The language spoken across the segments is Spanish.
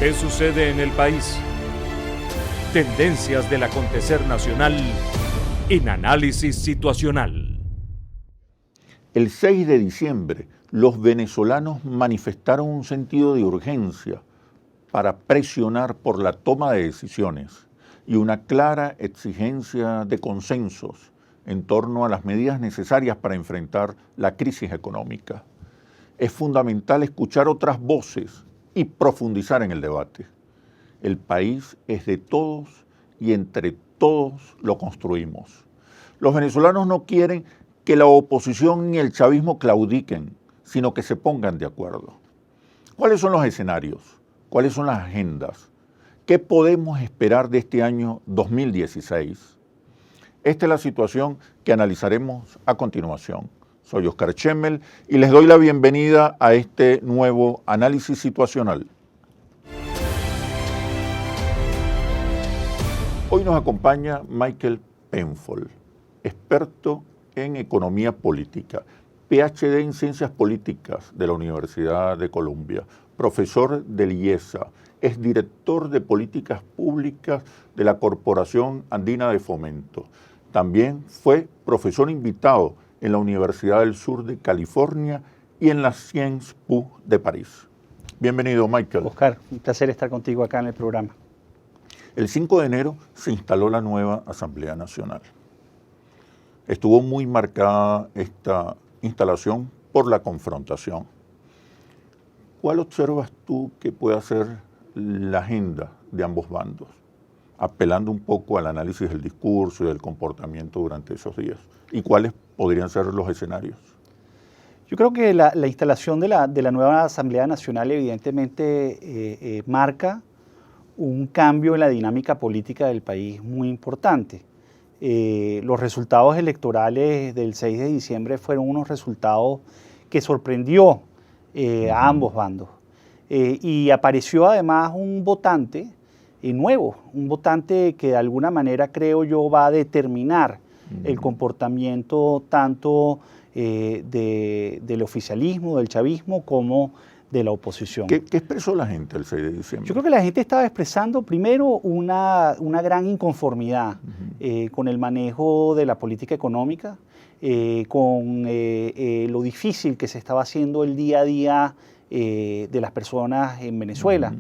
¿Qué sucede en el país? Tendencias del acontecer nacional en Análisis Situacional. El 6 de diciembre, los venezolanos manifestaron un sentido de urgencia para presionar por la toma de decisiones y una clara exigencia de consensos en torno a las medidas necesarias para enfrentar la crisis económica. Es fundamental escuchar otras voces y profundizar en el debate. El país es de todos y entre todos lo construimos. Los venezolanos no quieren que la oposición ni el chavismo claudiquen, sino que se pongan de acuerdo. ¿Cuáles son los escenarios? ¿Cuáles son las agendas? ¿Qué podemos esperar de este año 2016? Esta es la situación que analizaremos a continuación. Soy Oscar Chemmel y les doy la bienvenida a este nuevo análisis situacional. Hoy nos acompaña Michael Penfold, experto en economía política, PhD en Ciencias Políticas de la Universidad de Columbia, profesor del IESA, es director de Políticas Públicas de la Corporación Andina de Fomento. También fue profesor invitado en la Universidad del Sur de California y en la Sciences Po de París. Bienvenido, Michael. Oscar, un placer estar contigo acá en el programa. El 5 de enero se instaló la nueva Asamblea Nacional. Estuvo muy marcada esta instalación por la confrontación. ¿Cuál observas tú que puede ser la agenda de ambos bandos? Apelando un poco al análisis del discurso y del comportamiento durante esos días. ¿Y cuáles podrían ser los escenarios? Yo creo que la instalación de la nueva Asamblea Nacional evidentemente marca un cambio en la dinámica política del país muy importante. Los resultados electorales del 6 de diciembre fueron unos resultados que sorprendió a ambos bandos. Y apareció además un votante nuevo, un votante que de alguna manera creo yo va a determinar el comportamiento tanto del oficialismo, del chavismo, como de la oposición. ¿Qué expresó la gente el 6 de diciembre? Yo creo que la gente estaba expresando primero una gran inconformidad con el manejo de la política económica, con lo difícil que se estaba haciendo el día a día de las personas en Venezuela.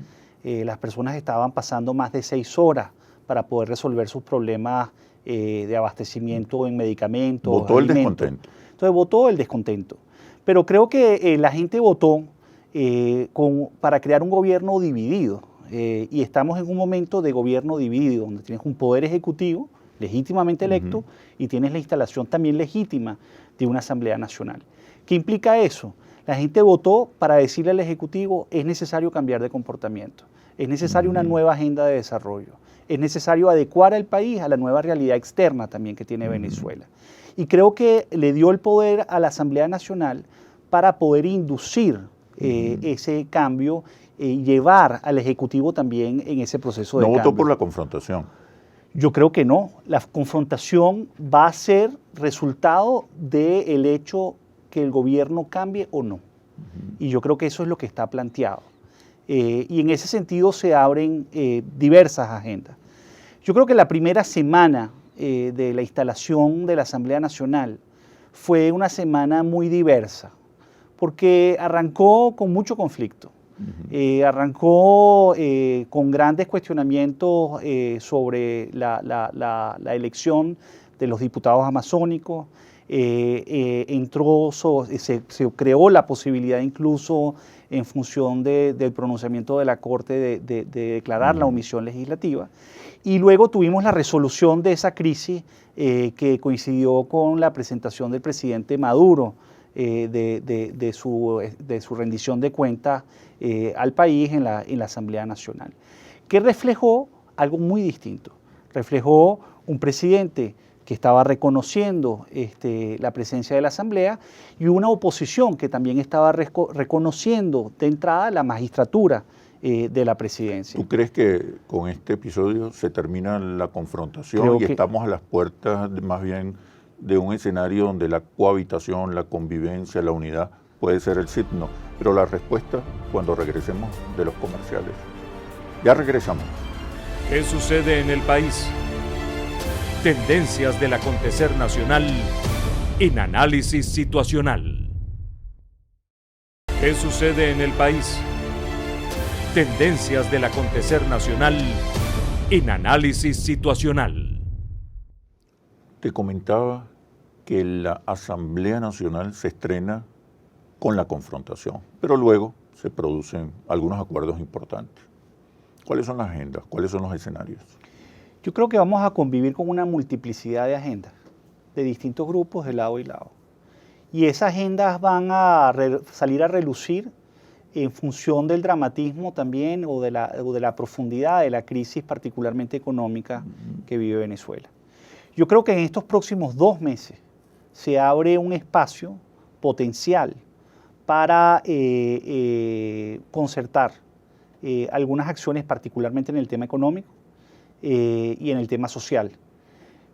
Las personas estaban pasando más de 6 horas para poder resolver sus problemas de abastecimiento en medicamentos, ¿Votó alimentos. el descontento? Entonces votó el descontento. Pero creo que la gente votó para crear un gobierno dividido. Y estamos en un momento de gobierno dividido, donde tienes un poder ejecutivo legítimamente electo y tienes la instalación también legítima de una Asamblea Nacional. ¿Qué implica eso? La gente votó para decirle al Ejecutivo: es necesario cambiar de comportamiento, es necesaria una nueva agenda de desarrollo, es necesario adecuar al país a la nueva realidad externa también que tiene Venezuela. Y creo que le dio el poder a la Asamblea Nacional para poder inducir ese cambio y llevar al Ejecutivo también en ese proceso de cambio. ¿No votó por la confrontación? Yo creo que no. La confrontación va a ser resultado del hecho que el gobierno cambie o no. Y yo creo que eso es lo que está planteado. Y en ese sentido se abren diversas agendas. Yo creo que la primera semana de la instalación de la Asamblea Nacional fue una semana muy diversa, porque arrancó con mucho conflicto. Arrancó con grandes cuestionamientos sobre la elección de los diputados amazónicos. Se creó la posibilidad incluso en función del pronunciamiento de la Corte de declarar la omisión legislativa. Y luego tuvimos la resolución de esa crisis que coincidió con la presentación del presidente Maduro de su rendición de cuentas al país en la Asamblea Nacional, que reflejó algo muy distinto. Reflejó un presidente que estaba reconociendo la presencia de la Asamblea y una oposición que también estaba reconociendo de entrada la magistratura de la presidencia. ¿Tú crees que con este episodio se termina la confrontación Creo que estamos a las puertas más bien de un escenario donde la cohabitación, la convivencia, la unidad puede ser el signo? Pero la respuesta cuando regresemos de los comerciales. Ya regresamos. ¿Qué sucede en el país? Tendencias del acontecer nacional en Análisis Situacional. ¿Qué sucede en el país? Tendencias del acontecer nacional en Análisis Situacional. Te comentaba que la Asamblea Nacional se estrena con la confrontación, pero luego se producen algunos acuerdos importantes. ¿Cuáles son las agendas? ¿Cuáles son los escenarios? Yo creo que vamos a convivir con una multiplicidad de agendas, de distintos grupos de lado y lado. Y esas agendas van a salir a relucir en función del dramatismo también o de la profundidad de la crisis particularmente económica que vive Venezuela. Yo creo que en estos próximos 2 meses se abre un espacio potencial para concertar algunas acciones, particularmente en el tema económico y en el tema social.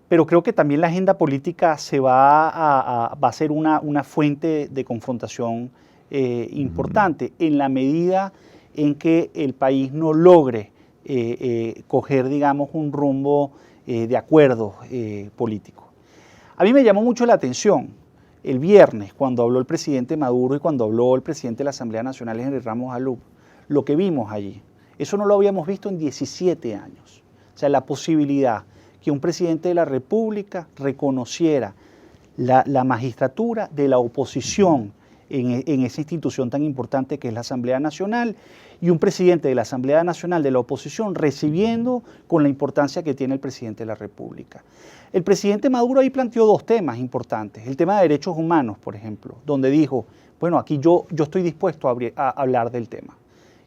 Pero creo que también la agenda política va a ser una fuente de confrontación importante en la medida en que el país no logre coger, digamos, un rumbo de acuerdo político. A mí me llamó mucho la atención el viernes cuando habló el presidente Maduro y cuando habló el presidente de la Asamblea Nacional, Henry Ramos Alup, lo que vimos allí. Eso no lo habíamos visto en 17 años. O sea, la posibilidad que un presidente de la República reconociera la magistratura de la oposición en esa institución tan importante que es la Asamblea Nacional, y un presidente de la Asamblea Nacional de la oposición recibiendo con la importancia que tiene el presidente de la República. El presidente Maduro ahí planteó 2 temas importantes. El tema de derechos humanos, por ejemplo, donde dijo, bueno, aquí yo estoy dispuesto a hablar del tema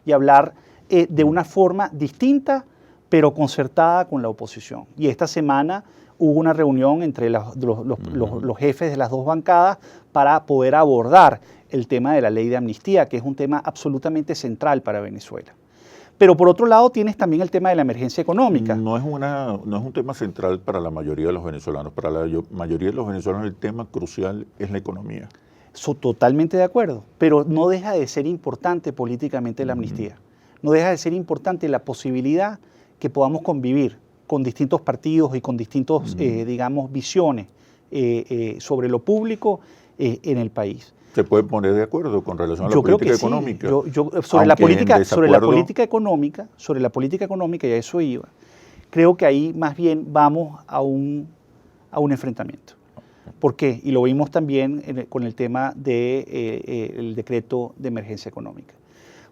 y hablar de una forma distinta, pero concertada con la oposición. Y esta semana hubo una reunión entre los jefes de las 2 bancadas para poder abordar el tema de la ley de amnistía, que es un tema absolutamente central para Venezuela. Pero por otro lado tienes también el tema de la emergencia económica. No es un tema central para la mayoría de los venezolanos. Para la mayoría de los venezolanos el tema crucial es la economía. Totalmente de acuerdo, pero no deja de ser importante políticamente la amnistía. No deja de ser importante la posibilidad que podamos convivir con distintos partidos y con distintos, digamos, visiones sobre lo público en el país. ¿Se puede poner de acuerdo con relación a la política económica? Sobre la política económica, y a eso iba, creo que ahí más bien vamos a un enfrentamiento. ¿Por qué? Y lo vimos también con el tema del decreto de emergencia económica.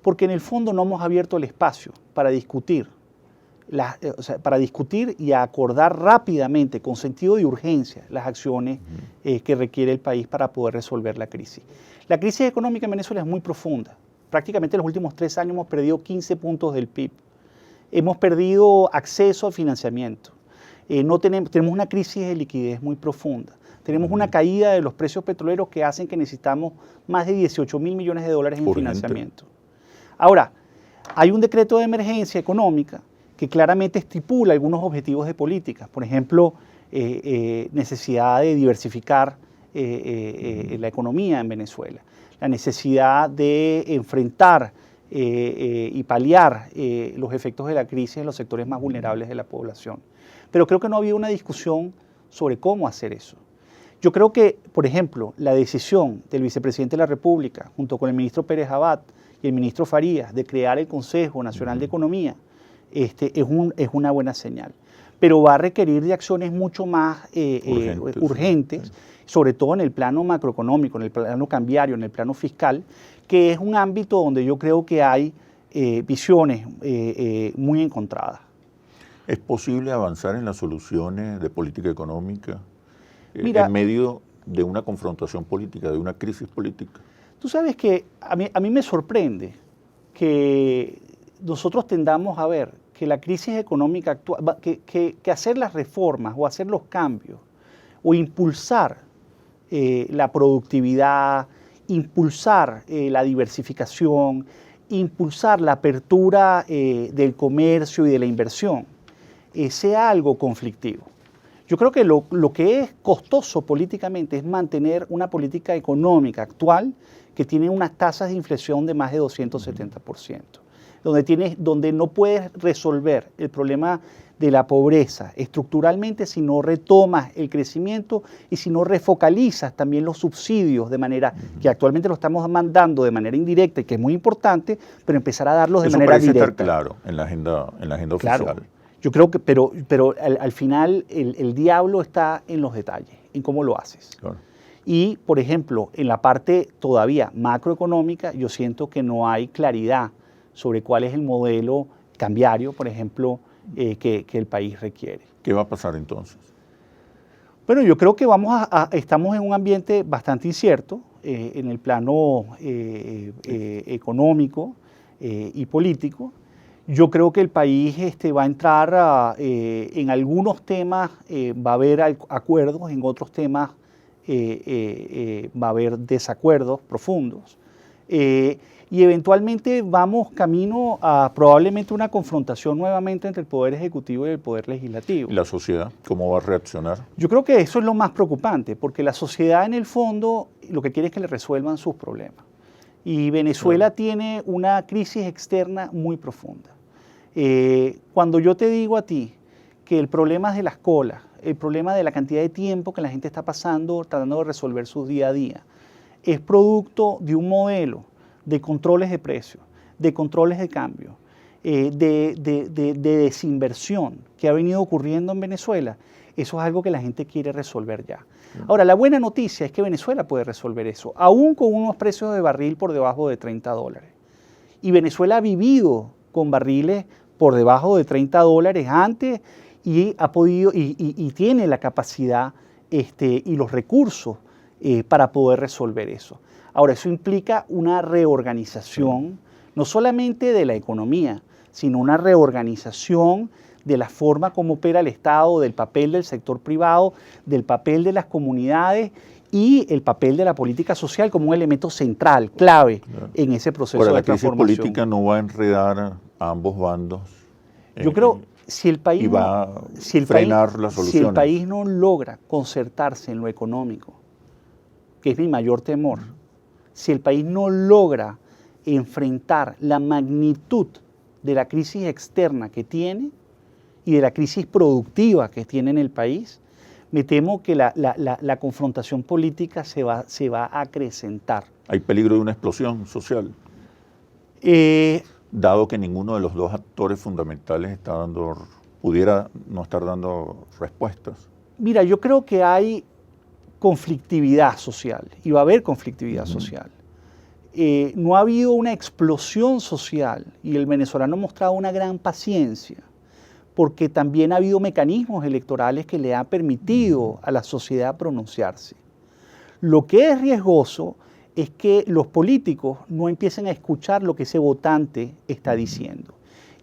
Porque en el fondo no hemos abierto el espacio para discutir y acordar rápidamente, con sentido de urgencia, las acciones que requiere el país para poder resolver la crisis. La crisis económica en Venezuela es muy profunda. Prácticamente en los últimos 3 años hemos perdido 15 puntos del PIB. Hemos perdido acceso al financiamiento. Tenemos una crisis de liquidez muy profunda. Tenemos una caída de los precios petroleros que hacen que necesitamos más de 18.000 millones de dólares en financiamiento. Ahora, hay un decreto de emergencia económica que claramente estipula algunos objetivos de política. Por ejemplo, necesidad de diversificar la economía en Venezuela, la necesidad de enfrentar y paliar los efectos de la crisis en los sectores más vulnerables de la población. Pero creo que no había una discusión sobre cómo hacer eso. Yo creo que, por ejemplo, la decisión del vicepresidente de la República, junto con el ministro Pérez Abad y el ministro Farías, de crear el Consejo Nacional de Economía, es una buena señal. Pero va a requerir de acciones mucho más urgentes, sobre todo en el plano macroeconómico, en el plano cambiario, en el plano fiscal, que es un ámbito donde yo creo que hay visiones muy encontradas. ¿Es posible avanzar en las soluciones de política económica en medio de una confrontación política, de una crisis política? Tú sabes que a mí me sorprende que nosotros tendamos a ver que la crisis económica actual, que hacer las reformas o hacer los cambios o impulsar la productividad, impulsar la diversificación, impulsar la apertura del comercio y de la inversión, sea algo conflictivo. Yo creo que lo que es costoso políticamente es mantener una política económica actual que tiene unas tasas de inflación de más de 270%. donde no puedes resolver el problema de la pobreza estructuralmente si no retomas el crecimiento y si no refocalizas también los subsidios de manera que actualmente lo estamos mandando de manera indirecta y que es muy importante, pero empezar a darlos de manera directa. Eso parece estar claro en la agenda Claro. oficial. Yo creo que, pero al final el diablo está en los detalles, en cómo lo haces. Claro. Y, por ejemplo, en la parte todavía macroeconómica, yo siento que no hay claridad sobre cuál es el modelo cambiario, por ejemplo, que el país requiere. ¿Qué va a pasar entonces? Bueno, yo creo que estamos en un ambiente bastante incierto en el plano económico y político. Yo creo que el país va a entrar en algunos temas, va a haber acuerdos, en otros temas va a haber desacuerdos profundos. Y eventualmente vamos camino a probablemente una confrontación nuevamente entre el Poder Ejecutivo y el Poder Legislativo. ¿Y la sociedad cómo va a reaccionar? Yo creo que eso es lo más preocupante, porque la sociedad en el fondo lo que quiere es que le resuelvan sus problemas. Y Venezuela tiene una crisis externa muy profunda. Cuando yo te digo a ti que el problema de las colas, el problema de la cantidad de tiempo que la gente está pasando tratando de resolver su día a día, es producto de un modelo de controles de precios, de controles de cambio, de desinversión que ha venido ocurriendo en Venezuela, eso es algo que la gente quiere resolver ya. Ahora, la buena noticia es que Venezuela puede resolver eso, aún con unos precios de barril por debajo de $30. Y Venezuela ha vivido con barriles por debajo de $30 antes y ha podido y tiene la capacidad y los recursos para poder resolver eso. Ahora, eso implica una reorganización, no solamente de la economía, sino una reorganización de la forma como opera el Estado, del papel del sector privado, del papel de las comunidades y el papel de la política social como un elemento central, clave en ese proceso de transformación. La crisis política no va a enredar a ambos bandos. Yo creo si el país va a frenar las soluciones. Si el país no logra concertarse en lo económico, que es mi mayor temor, si el país no logra enfrentar la magnitud de la crisis externa que tiene y de la crisis productiva que tiene en el país, me temo que la confrontación política se va a acrecentar. ¿Hay peligro de una explosión social? Dado que ninguno de los dos actores fundamentales pudiera no estar dando respuestas. Mira, yo creo que hay conflictividad social y va a haber conflictividad social. No ha habido una explosión social y el venezolano ha mostrado una gran paciencia porque también ha habido mecanismos electorales que le han permitido a la sociedad pronunciarse. Lo que es riesgoso es que los políticos no empiecen a escuchar lo que ese votante está diciendo.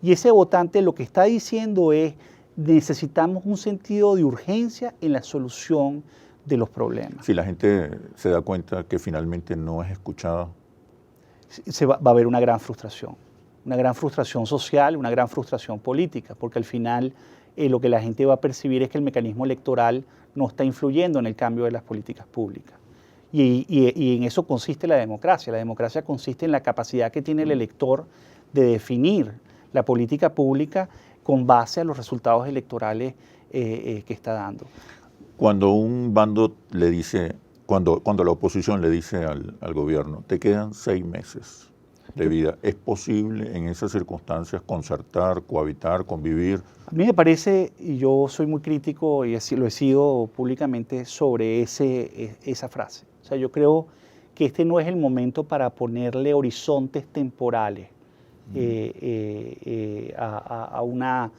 Y ese votante lo que está diciendo es necesitamos un sentido de urgencia en la solución de los problemas. Si la gente se da cuenta que finalmente no es escuchada, va a haber una gran frustración social, una gran frustración política, porque al final lo que la gente va a percibir es que el mecanismo electoral no está influyendo en el cambio de las políticas públicas. Y en eso consiste la democracia. La democracia consiste en la capacidad que tiene el elector de definir la política pública con base a los resultados electorales que está dando. Cuando un bando le dice, cuando la oposición le dice al gobierno, te quedan 6 meses de vida, ¿es posible en esas circunstancias concertar, cohabitar, convivir? A mí me parece, y yo soy muy crítico y lo he sido públicamente sobre esa frase. O sea, yo creo que este no es el momento para ponerle horizontes temporales a una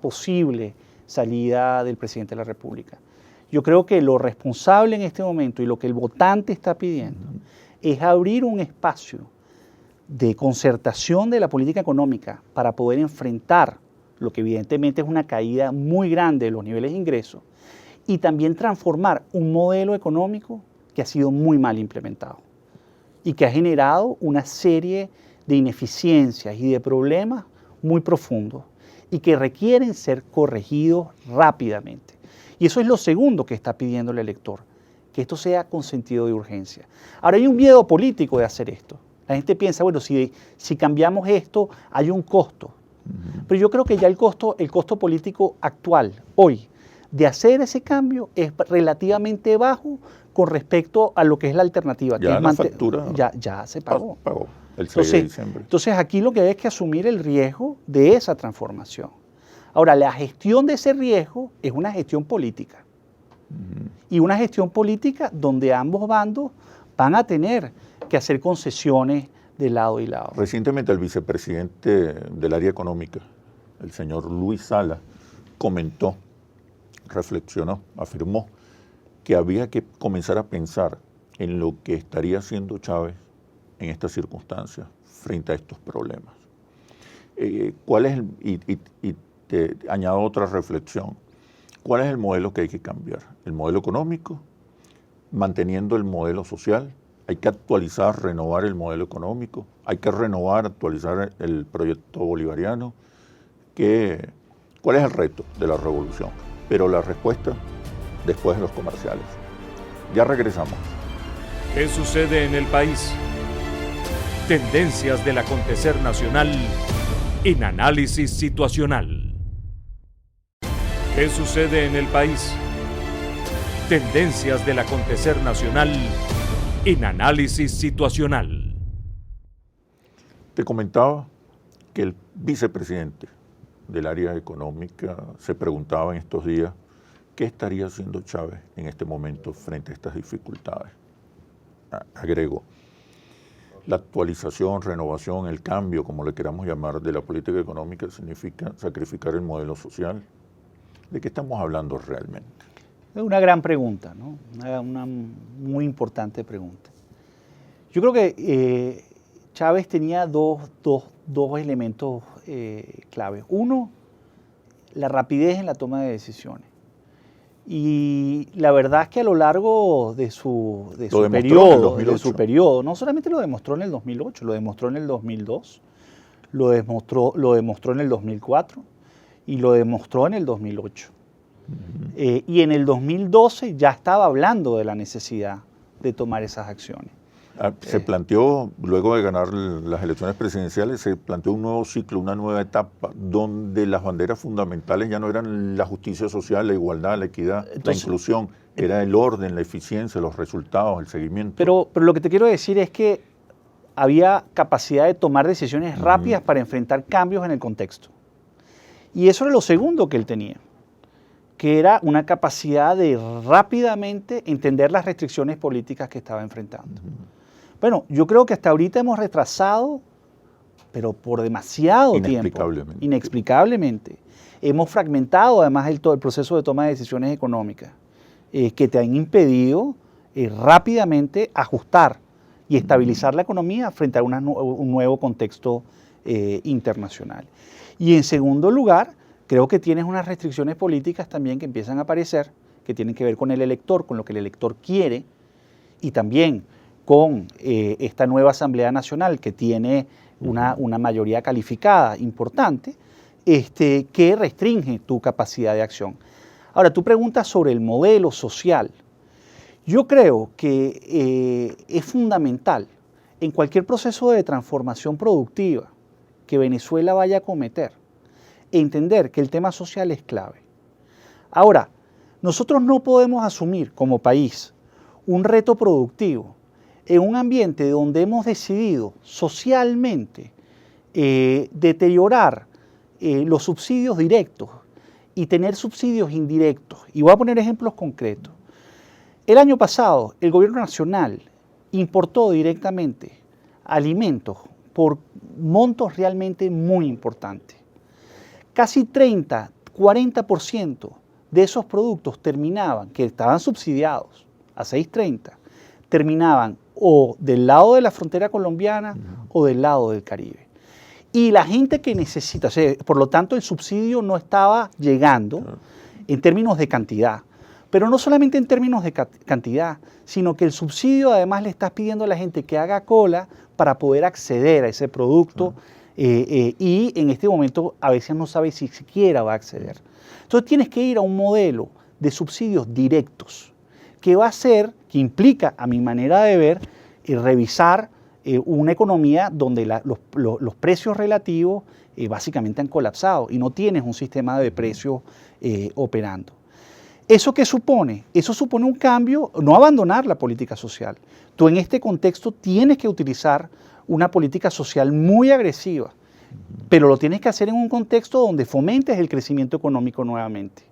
posible salida del presidente de la República. Yo creo que lo responsable en este momento y lo que el votante está pidiendo es abrir un espacio de concertación de la política económica para poder enfrentar lo que evidentemente es una caída muy grande de los niveles de ingresos y también transformar un modelo económico que ha sido muy mal implementado y que ha generado una serie de ineficiencias y de problemas muy profundos y que requieren ser corregidos rápidamente. Y eso es lo segundo que está pidiendo el elector, que esto sea con sentido de urgencia. Ahora hay un miedo político de hacer esto. La gente piensa, bueno, si cambiamos esto, hay un costo. Pero yo creo que ya el costo político actual, hoy, de hacer ese cambio es relativamente bajo con respecto a lo que es la alternativa. Ya que la es factura ya se pagó. pagó el 6 de diciembre. Entonces aquí lo que hay es que asumir el riesgo de esa transformación. Ahora, la gestión de ese riesgo es una gestión política. Y una gestión política donde ambos bandos van a tener que hacer concesiones de lado y lado. Recientemente el vicepresidente del área económica, el señor Luis Sala, comentó, reflexionó, afirmó que había que comenzar a pensar en lo que estaría haciendo Chávez en estas circunstancias frente a estos problemas. ¿Cuál es y te añado otra reflexión. ¿Cuál es el modelo que hay que cambiar? ¿El modelo económico? ¿Manteniendo el modelo social? Hay que actualizar, renovar el modelo económico. Hay que renovar, actualizar el proyecto bolivariano. ¿Cuál es el reto de la revolución? Pero la respuesta después de los comerciales. Ya regresamos. ¿Qué sucede en el país? Tendencias del acontecer nacional en análisis situacional. ¿Qué sucede en el país? Tendencias del acontecer nacional en análisis situacional. Te comentaba que el vicepresidente del área económica se preguntaba en estos días qué estaría haciendo Chávez en este momento frente a estas dificultades. Agrego, la actualización, renovación, el cambio, como le queramos llamar, de la política económica significa sacrificar el modelo social. ¿De qué estamos hablando realmente? Es una gran pregunta, ¿no? Una muy importante pregunta. Yo creo que Chávez tenía dos elementos claves. Uno, la rapidez en la toma de decisiones. Y la verdad es que a lo largo de su periodo, no solamente lo demostró en el 2008, lo demostró en el 2002, lo demostró en el 2004 y lo demostró en el 2008. Y en el 2012 ya estaba hablando de la necesidad de tomar esas acciones. Se planteó, luego de ganar las elecciones presidenciales, se planteó un nuevo ciclo, una nueva etapa, donde las banderas fundamentales ya no eran la justicia social, la igualdad, la equidad, la inclusión, era el orden, la eficiencia, los resultados, el seguimiento. Pero lo que te quiero decir es que había capacidad de tomar decisiones rápidas para enfrentar cambios en el contexto. Y eso era lo segundo que él tenía, que era una capacidad de rápidamente entender las restricciones políticas que estaba enfrentando. Bueno, yo creo que hasta ahorita hemos retrasado, pero por demasiado tiempo. Inexplicablemente. Hemos fragmentado además todo el proceso de toma de decisiones económicas que te han impedido rápidamente ajustar y estabilizar la economía frente a un nuevo contexto internacional. Y en segundo lugar, creo que tienes unas restricciones políticas también que empiezan a aparecer, que tienen que ver con el elector, con lo que el elector quiere, y también con esta nueva Asamblea Nacional que tiene una mayoría calificada importante, que restringe tu capacidad de acción. Ahora, tú preguntas sobre el modelo social. Yo creo que es fundamental en cualquier proceso de transformación productiva que Venezuela vaya a cometer, entender que el tema social es clave. Ahora, nosotros no podemos asumir como país un reto productivo en un ambiente donde hemos decidido socialmente deteriorar los subsidios directos y tener subsidios indirectos. Y voy a poner ejemplos concretos. El año pasado, el gobierno nacional importó directamente alimentos por montos realmente muy importantes. Casi 40% de esos productos terminaban, que estaban subsidiados a 6.30, terminaban o del lado de la frontera colombiana o del lado del Caribe. Y la gente que necesita, o sea, por lo tanto el subsidio no estaba llegando en términos de cantidad, pero no solamente en términos de cantidad, sino que el subsidio además le estás pidiendo a la gente que haga cola para poder acceder a ese producto y en este momento a veces no sabe si siquiera va a acceder. Entonces tienes que ir a un modelo de subsidios directos que va a ser, que implica a mi manera de ver, revisar una economía donde los precios relativos básicamente han colapsado y no tienes un sistema de precios operando. ¿Eso qué supone? Eso supone un cambio, no abandonar la política social. Tú en este contexto tienes que utilizar una política social muy agresiva, pero lo tienes que hacer en un contexto donde fomentes el crecimiento económico nuevamente.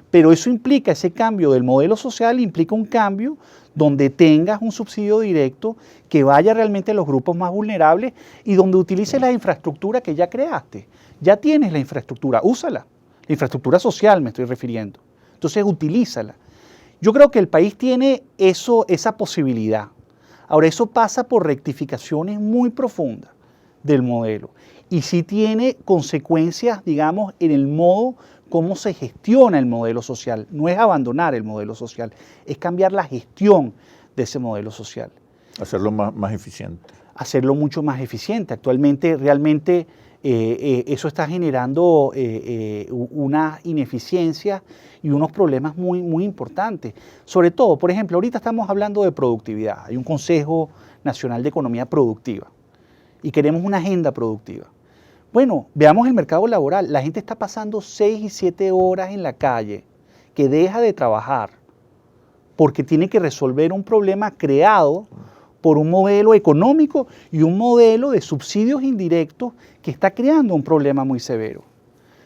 Pero eso implica, ese cambio del modelo social implica un cambio donde tengas un subsidio directo que vaya realmente a los grupos más vulnerables y donde utilices la infraestructura que ya creaste. Ya tienes la infraestructura, úsala. La infraestructura social me estoy refiriendo. Entonces, utilízala. Yo creo que el país tiene esa posibilidad. Ahora, eso pasa por rectificaciones muy profundas del modelo. Y sí tiene consecuencias, digamos, en el modo cómo se gestiona el modelo social. No es abandonar el modelo social, es cambiar la gestión de ese modelo social. Hacerlo más eficiente. Hacerlo mucho más eficiente. Actualmente, realmente, eso está generando una ineficiencia y unos problemas muy, muy importantes. Sobre todo, por ejemplo, ahorita estamos hablando de productividad. Hay un Consejo Nacional de Economía Productiva y queremos una agenda productiva. Bueno, veamos el mercado laboral. La gente está pasando 6 y 7 horas en la calle, que deja de trabajar porque tiene que resolver un problema creado por un modelo económico y un modelo de subsidios indirectos que está creando un problema muy severo.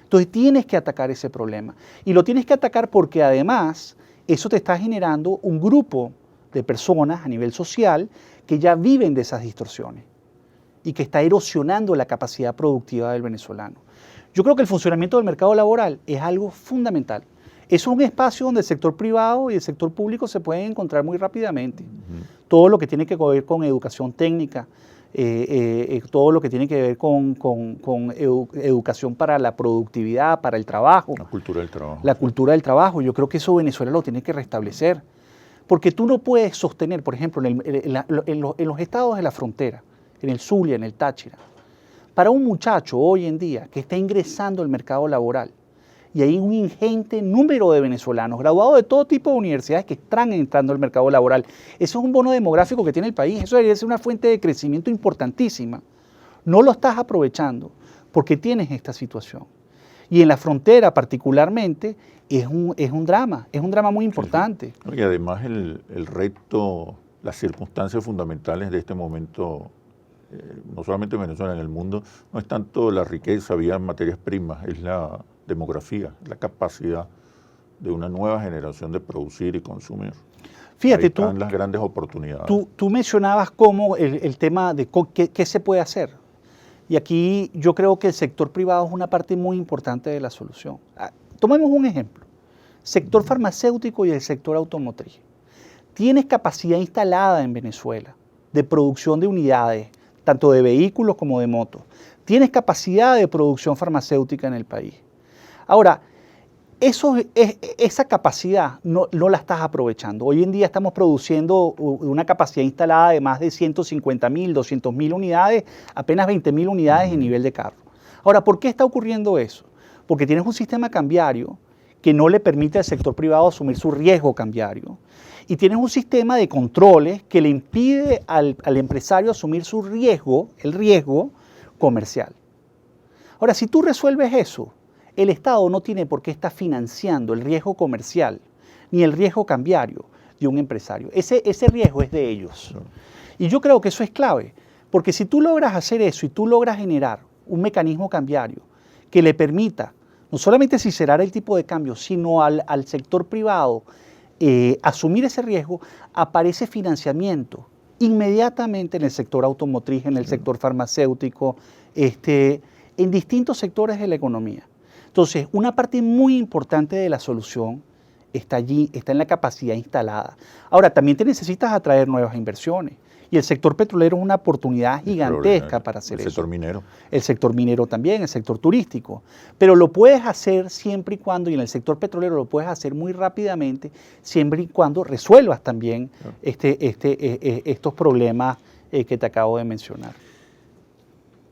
Entonces tienes que atacar ese problema. Y lo tienes que atacar porque además eso te está generando un grupo de personas a nivel social que ya viven de esas distorsiones y que está erosionando la capacidad productiva del venezolano. Yo creo que el funcionamiento del mercado laboral es algo fundamental. Eso es un espacio donde el sector privado y el sector público se pueden encontrar muy rápidamente. Todo lo que tiene que ver con educación técnica, todo lo que tiene que ver con educación para la productividad, para el trabajo. La cultura del trabajo. La cultura del trabajo. Yo creo que eso Venezuela lo tiene que restablecer. Porque tú no puedes sostener, por ejemplo, en los estados de la frontera, en el Zulia, en el Táchira, para un muchacho hoy en día que está ingresando al mercado laboral, y hay un ingente número de venezolanos graduados de todo tipo de universidades que están entrando al mercado laboral. Eso es un bono demográfico que tiene el país, eso debería ser una fuente de crecimiento importantísima. No lo estás aprovechando porque tienes esta situación. Y en la frontera particularmente es un drama muy importante. Sí, sí. Y además el reto, las circunstancias fundamentales de este momento, no solamente en Venezuela, en el mundo, no es tanto la riqueza vía materias primas, es la demografía, la capacidad de una nueva generación de producir y consumir. Fíjate, ahí están las grandes oportunidades. Tú mencionabas cómo el tema de qué se puede hacer. Y aquí yo creo que el sector privado es una parte muy importante de la solución. Tomemos un ejemplo. Sector farmacéutico y el sector automotriz. Tienes capacidad instalada en Venezuela de producción de unidades, tanto de vehículos como de motos. Tienes capacidad de producción farmacéutica en el país. Ahora, esa capacidad no la estás aprovechando. Hoy en día estamos produciendo una capacidad instalada de más de 150.000, 200.000 unidades, apenas 20.000 unidades en nivel de carro. Ahora, ¿por qué está ocurriendo eso? Porque tienes un sistema cambiario que no le permite al sector privado asumir su riesgo cambiario. Y tienes un sistema de controles que le impide al empresario asumir su riesgo, el riesgo comercial. Ahora, si tú resuelves eso, el Estado no tiene por qué estar financiando el riesgo comercial ni el riesgo cambiario de un empresario. Ese riesgo es de ellos. Y yo creo que eso es clave, porque si tú logras hacer eso y tú logras generar un mecanismo cambiario que le permita no solamente sincerar el tipo de cambio, sino al sector privado asumir ese riesgo, aparece financiamiento inmediatamente en el sector automotriz, en el sector farmacéutico, en distintos sectores de la economía. Entonces, una parte muy importante de la solución está allí, está en la capacidad instalada. Ahora, también te necesitas atraer nuevas inversiones. Y el sector petrolero es una oportunidad gigantesca para hacer eso. El sector minero. El sector minero también, el sector turístico. Pero lo puedes hacer siempre y cuando, y en el sector petrolero lo puedes hacer muy rápidamente, siempre y cuando resuelvas también estos problemas que te acabo de mencionar.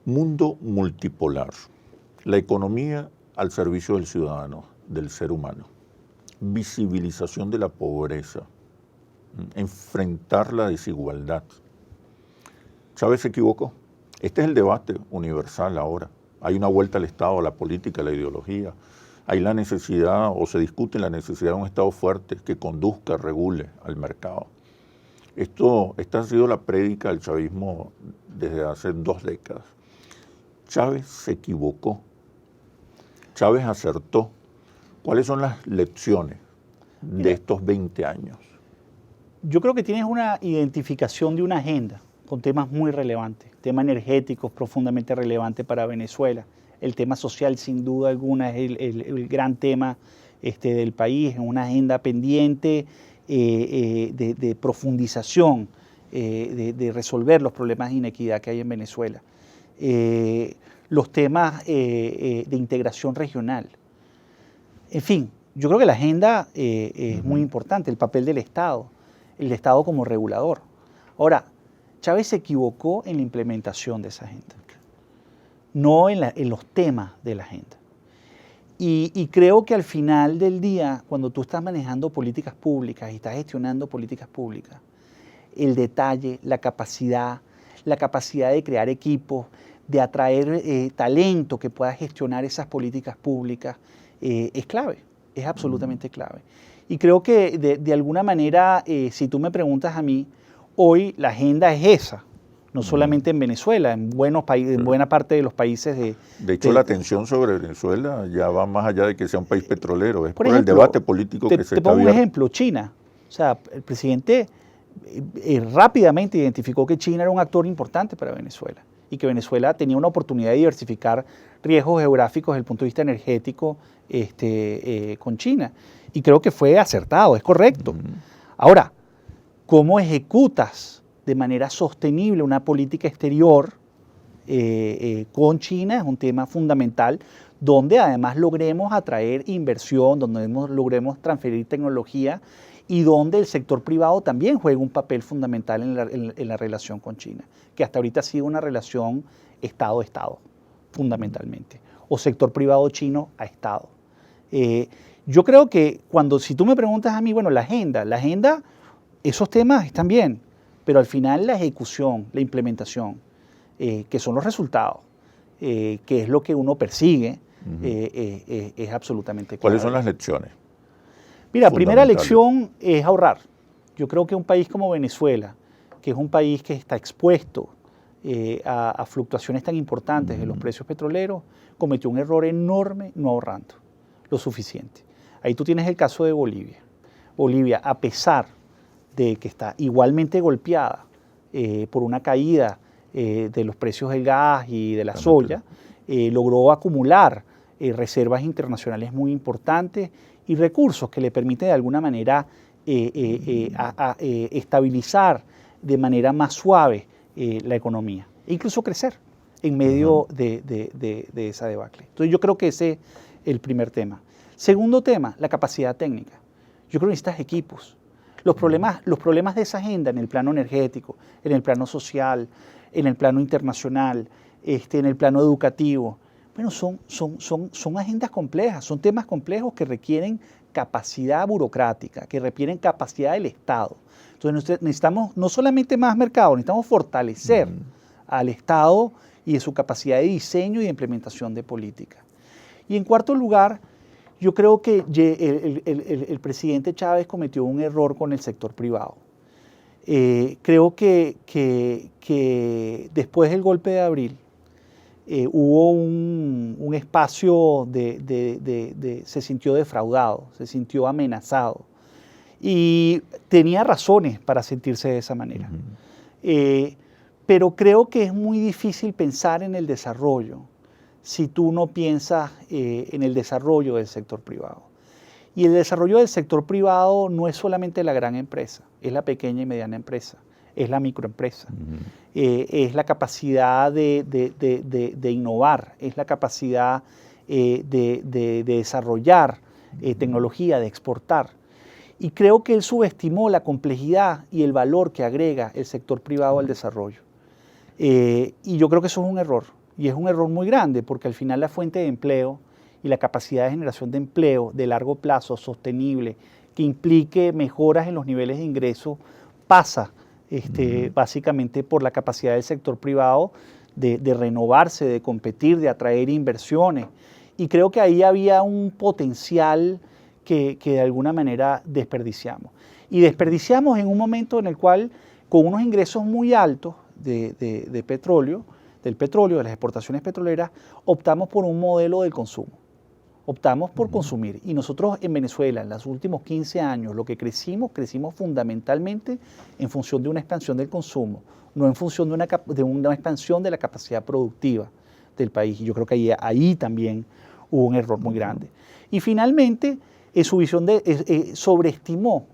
Mundo multipolar. La economía al servicio del ciudadano, del ser humano. Visibilización de la pobreza. Enfrentar la desigualdad. Chávez se equivocó. Este es el debate universal ahora. Hay una vuelta al Estado, a la política, a la ideología. Hay la necesidad, o se discute la necesidad de un Estado fuerte que conduzca, regule al mercado. Esta ha sido la prédica del chavismo desde hace 2 décadas. Chávez se equivocó. Chávez acertó. ¿Cuáles son las lecciones de estos 20 años? Yo creo que tienes una identificación de una agenda con temas muy relevantes, temas energéticos profundamente relevantes para Venezuela. El tema social, sin duda alguna, es el gran tema del país, es una agenda pendiente de profundización, de resolver los problemas de inequidad que hay en Venezuela. Los temas de integración regional. En fin, yo creo que la agenda es muy importante, el papel del Estado, el Estado como regulador. Ahora, Chávez se equivocó en la implementación de esa agenda, no en los temas de la agenda. Y creo que al final del día, cuando tú estás manejando políticas públicas y estás gestionando políticas públicas, el detalle, la capacidad de crear equipos, de atraer talento que pueda gestionar esas políticas públicas, es clave, es absolutamente clave. Y creo que de alguna manera, si tú me preguntas a mí, hoy la agenda es esa, no solamente en Venezuela, en buena parte de los países De hecho, la atención sobre Venezuela ya va más allá de que sea un país petrolero, es por el ejemplo, debate político que se está Te pongo un viendo. ejemplo, China. O sea, el presidente rápidamente identificó que China era un actor importante para Venezuela y que Venezuela tenía una oportunidad de diversificar riesgos geográficos desde el punto de vista energético con China. Y creo que fue acertado, es correcto. Ahora, ¿cómo ejecutas de manera sostenible una política exterior con China? Es un tema fundamental, donde además logremos atraer inversión, donde logremos transferir tecnología y donde el sector privado también juega un papel fundamental en la relación con China, que hasta ahorita ha sido una relación Estado-Estado, fundamentalmente, o sector privado chino a Estado. Yo creo que si tú me preguntas a mí, bueno, la agenda, esos temas están bien, pero al final la ejecución, la implementación, que son los resultados, que es lo que uno persigue, es absolutamente clave. ¿Cuáles son las lecciones? Mira, primera lección es ahorrar. Yo creo que un país como Venezuela, que es un país que está expuesto a fluctuaciones tan importantes de los precios petroleros, cometió un error enorme no ahorrando lo suficiente. Ahí tú tienes el caso de Bolivia. Bolivia, a pesar de que está igualmente golpeada por una caída de los precios del gas y de la soya, logró acumular reservas internacionales muy importantes y recursos que le permiten de alguna manera estabilizar de manera más suave la economía e incluso crecer en medio de esa debacle. Entonces yo creo que ese es el primer tema. Segundo tema, la capacidad técnica. Yo creo que necesitas equipos. Los problemas de esa agenda en el plano energético, en el plano social, en el plano internacional, en el plano educativo, bueno, son agendas complejas, son temas complejos que requieren capacidad burocrática, que requieren capacidad del Estado. Entonces necesitamos no solamente más mercado, necesitamos fortalecer al Estado y de su capacidad de diseño y de implementación de política. Y en cuarto lugar, yo creo que el presidente Chávez cometió un error con el sector privado. Creo que después del golpe de abril hubo un espacio se sintió defraudado, se sintió amenazado y tenía razones para sentirse de esa manera. Pero creo que es muy difícil pensar en el desarrollo si tú no piensas en el desarrollo del sector privado. Y el desarrollo del sector privado no es solamente la gran empresa, es la pequeña y mediana empresa, es la microempresa, es la capacidad de innovar, es la capacidad de desarrollar tecnología, de exportar. Y creo que él subestimó la complejidad y el valor que agrega el sector privado al desarrollo. Y yo creo que eso es un error. Y es un error muy grande porque al final la fuente de empleo y la capacidad de generación de empleo de largo plazo, sostenible, que implique mejoras en los niveles de ingreso, pasa básicamente por la capacidad del sector privado de renovarse, de competir, de atraer inversiones. Y creo que ahí había un potencial que de alguna manera desperdiciamos. Y desperdiciamos en un momento en el cual, con unos ingresos muy altos de petróleo, del petróleo, de las exportaciones petroleras, optamos por un modelo del consumo. Optamos por consumir. Y nosotros en Venezuela, en los últimos 15 años, lo que crecimos fundamentalmente en función de una expansión del consumo, no en función de una expansión de la capacidad productiva del país. Y yo creo que ahí también hubo un error muy grande. Y finalmente, su visión sobreestimó.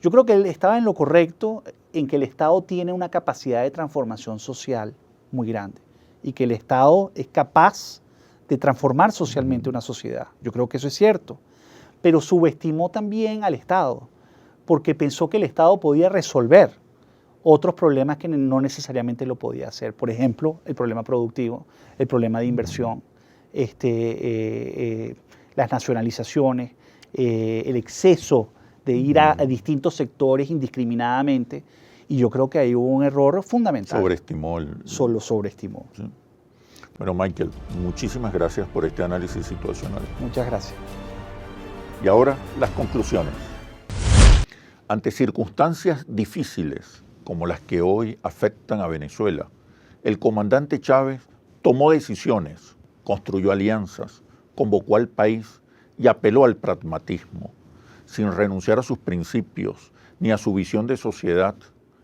Yo creo que él estaba en lo correcto en que el Estado tiene una capacidad de transformación social muy grande y que el Estado es capaz de transformar socialmente una sociedad. Yo creo que eso es cierto, pero subestimó también al Estado porque pensó que el Estado podía resolver otros problemas que no necesariamente lo podía hacer. Por ejemplo, el problema productivo, el problema de inversión, las nacionalizaciones, el exceso de ir a distintos sectores indiscriminadamente, y yo creo que ahí hubo un error fundamental. Sobreestimó. Solo sobreestimó. Sí. Bueno, Michael, muchísimas gracias por este análisis situacional. Muchas gracias. Y ahora las conclusiones. Ante circunstancias difíciles como las que hoy afectan a Venezuela, el comandante Chávez tomó decisiones, construyó alianzas, convocó al país y apeló al pragmatismo, sin renunciar a sus principios, ni a su visión de sociedad,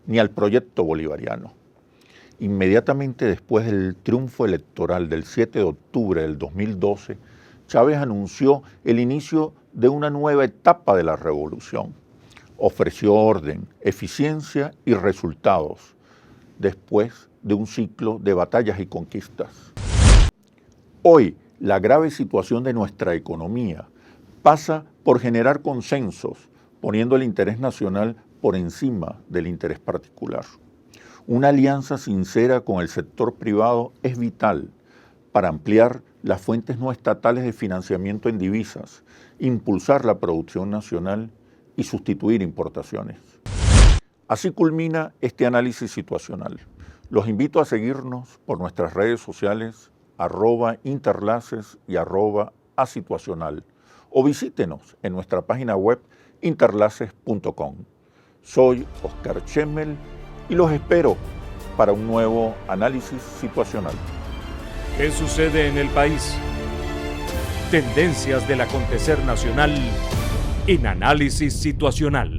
ni al proyecto bolivariano. Inmediatamente después del triunfo electoral del 7 de octubre del 2012, Chávez anunció el inicio de una nueva etapa de la revolución. Ofreció orden, eficiencia y resultados, después de un ciclo de batallas y conquistas. Hoy, la grave situación de nuestra economía pasa por generar consensos, poniendo el interés nacional por encima del interés particular. Una alianza sincera con el sector privado es vital para ampliar las fuentes no estatales de financiamiento en divisas, impulsar la producción nacional y sustituir importaciones. Así culmina este análisis situacional. Los invito a seguirnos por nuestras redes sociales @interlaces y @asituacional o visítenos en nuestra página web interlaces.com. Soy Oscar Chemmel y los espero para un nuevo análisis situacional. ¿Qué sucede en el país? Tendencias del acontecer nacional en Análisis Situacional.